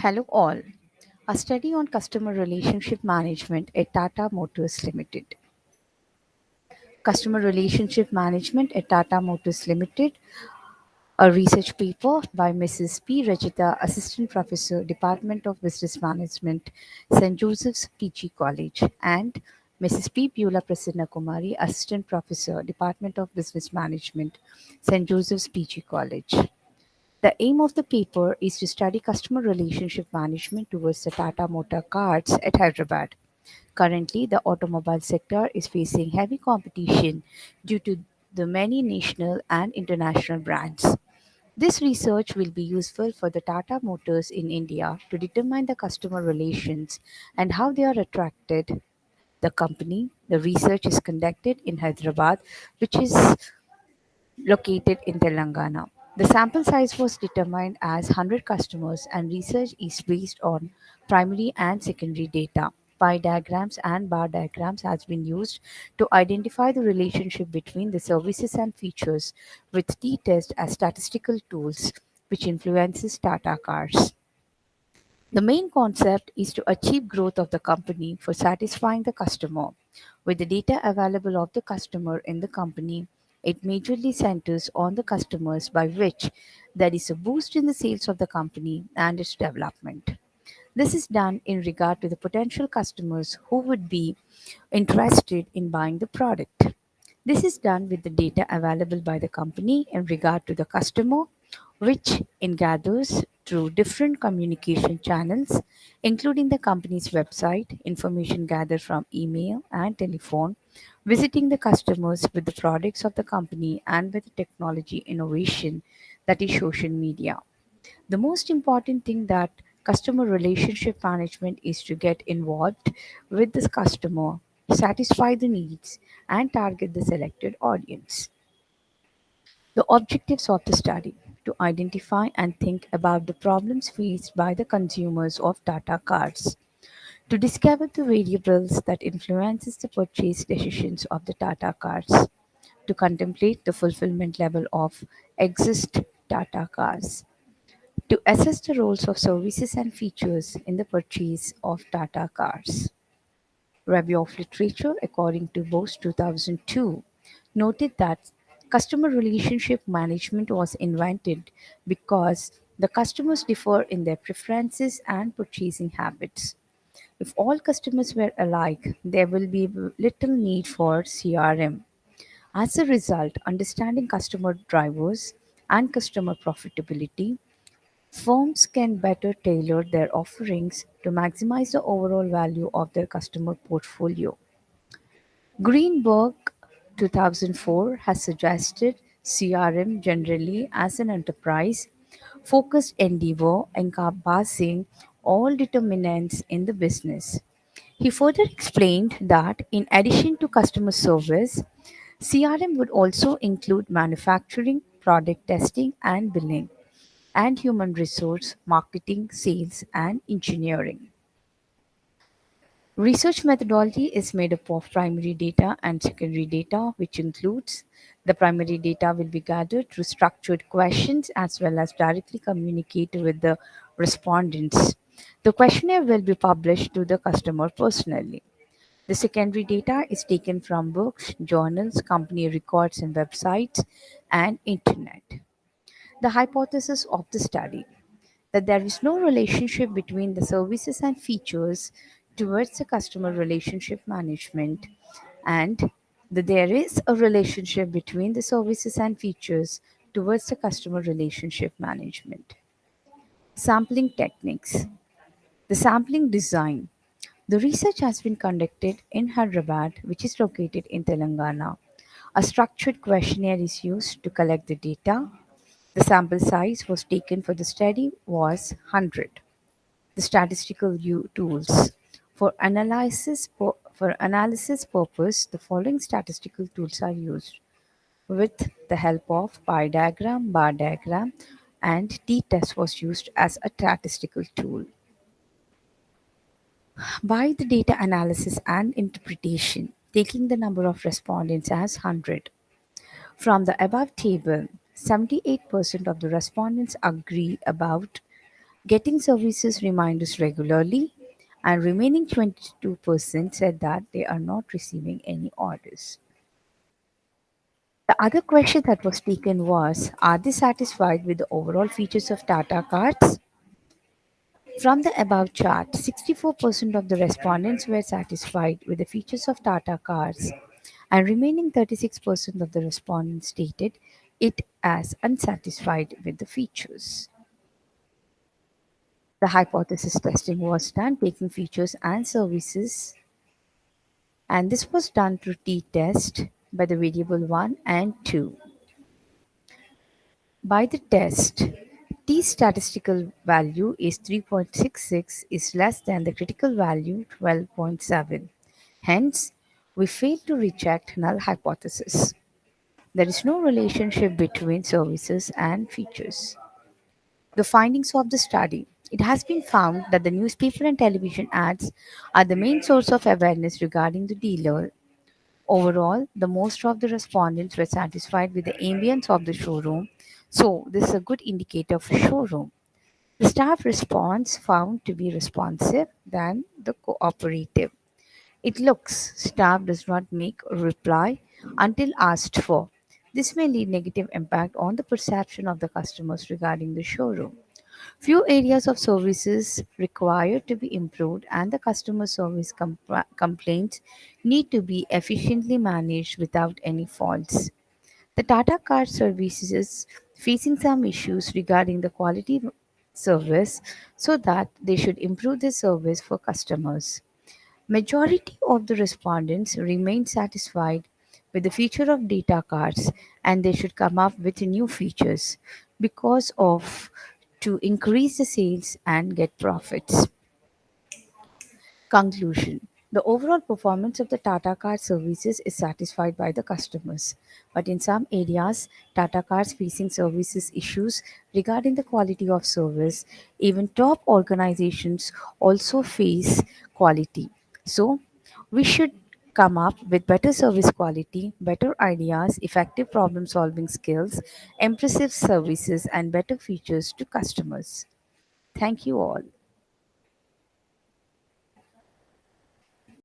Hello all. A study on customer relationship management at Tata Motors Limited. Customer relationship management at Tata Motors Limited, a research paper by Mrs. P. Rajita, Assistant Professor, Department of Business Management, St. Joseph's PG College, and Mrs. P. Beulah Prasanna Kumari, Assistant Professor, Department of Business Management, St. Joseph's PG College. The aim of the paper is to study customer relationship management towards the Tata Motor Cars at Hyderabad. Currently, the automobile sector is facing heavy competition due to the many national and international brands. This research will be useful for the Tata Motors in India to determine the customer relations and how they are attracted the company. The research is conducted in Hyderabad, which is located in Telangana. The sample size was determined as 100 customers, and research is based on primary and secondary data. Pie diagrams and bar diagrams has been used to identify the relationship between the services and features with t-test as statistical tools which influences Tata Cars. The main concept is to achieve growth of the company for satisfying the customer. With the data available of the customer in the company, it majorly centers on the customers by which there is a boost in the sales of the company and its development. This is done in regard to the potential customers who would be interested in buying the product. This is done with the data available by the company in regard to the customer, which it gathers through different communication channels, including the company's website, information gathered from email and telephone, visiting the customers with the products of the company, and with technology innovation, that is social media. The most important thing that customer relationship management is to get involved with this customer, satisfy the needs, and target the selected audience. The objectives of the study: to identify and think about the problems faced by the consumers of Tata cars, to discover the variables that influences the purchase decisions of the Tata cars, to contemplate the fulfillment level of exist Tata cars, to assess the roles of services and features in the purchase of Tata cars. Review of Literature, according to Bose 2002, noted that customer relationship management was invented because the customers differ in their preferences and purchasing habits. If all customers were alike, there will be little need for CRM. As a result, understanding customer drivers and customer profitability, firms can better tailor their offerings to maximize the overall value of their customer portfolio. Greenberg 2004 has suggested CRM generally as an enterprise focused endeavor encompassing all determinants in the business. He further explained that in addition to customer service, CRM would also include manufacturing, product testing and billing, and human resource, marketing, sales, and engineering. Research methodology is made up of primary data and secondary data, which includes the primary data will be gathered through structured questions as well as directly communicate with the respondents. The questionnaire will be published to the customer personally. The secondary data is taken from books, journals, company records and websites, and internet. The hypothesis of the study: that there is no relationship between the services and features towards the customer relationship management, and that there is a relationship between the services and features towards the customer relationship management. Sampling techniques. The sampling design. The research has been conducted in Hyderabad, which is located in Telangana. A structured questionnaire is used to collect the data. The sample size was taken for the study was 100. The statistical tools. For analysis purpose, the following statistical tools are used with the help of pie diagram, bar diagram, and t-test was used as a statistical tool. By the data analysis and interpretation, taking the number of respondents as 100. From the above table, 78% of the respondents agree about getting services reminders regularly, and remaining 22% said that they are not receiving any orders. The other question that was taken was, are they satisfied with the overall features of Tata cards? From the above chart, 64% of the respondents were satisfied with the features of Tata cards, and remaining 36% of the respondents stated it as unsatisfied with the features. The hypothesis testing was done taking features and services, and this was done through t-test by the variable 1 and 2. By the test, t statistical value is 3.66 is less than the critical value 12.7. Hence, we fail to reject null hypothesis. There is no relationship between services and features. The findings of the study. It has been found that the newspaper and television ads are the main source of awareness regarding the dealer. Overall, the most of the respondents were satisfied with the ambience of the showroom, so this is a good indicator of a showroom. The staff response found to be responsive than the cooperative. It looks staff does not make a reply until asked for. This may lead negative impact on the perception of the customers regarding the showroom. Few areas of services require to be improved, and the customer service complaints need to be efficiently managed without any faults. The Tata Car services is facing some issues regarding the quality service, so that they should improve the service for customers. Majority of the respondents remain satisfied with the feature of data cards, and they should come up with new features because of to increase the sales and get profits. Conclusion. The overall performance of the Tata Card services is satisfied by the customers, but in some areas, Tata Cards facing services issues regarding the quality of service. Even top organizations also face quality. So, we should come up with better service quality, better ideas, effective problem solving skills, impressive services, and better features to customers. Thank you all.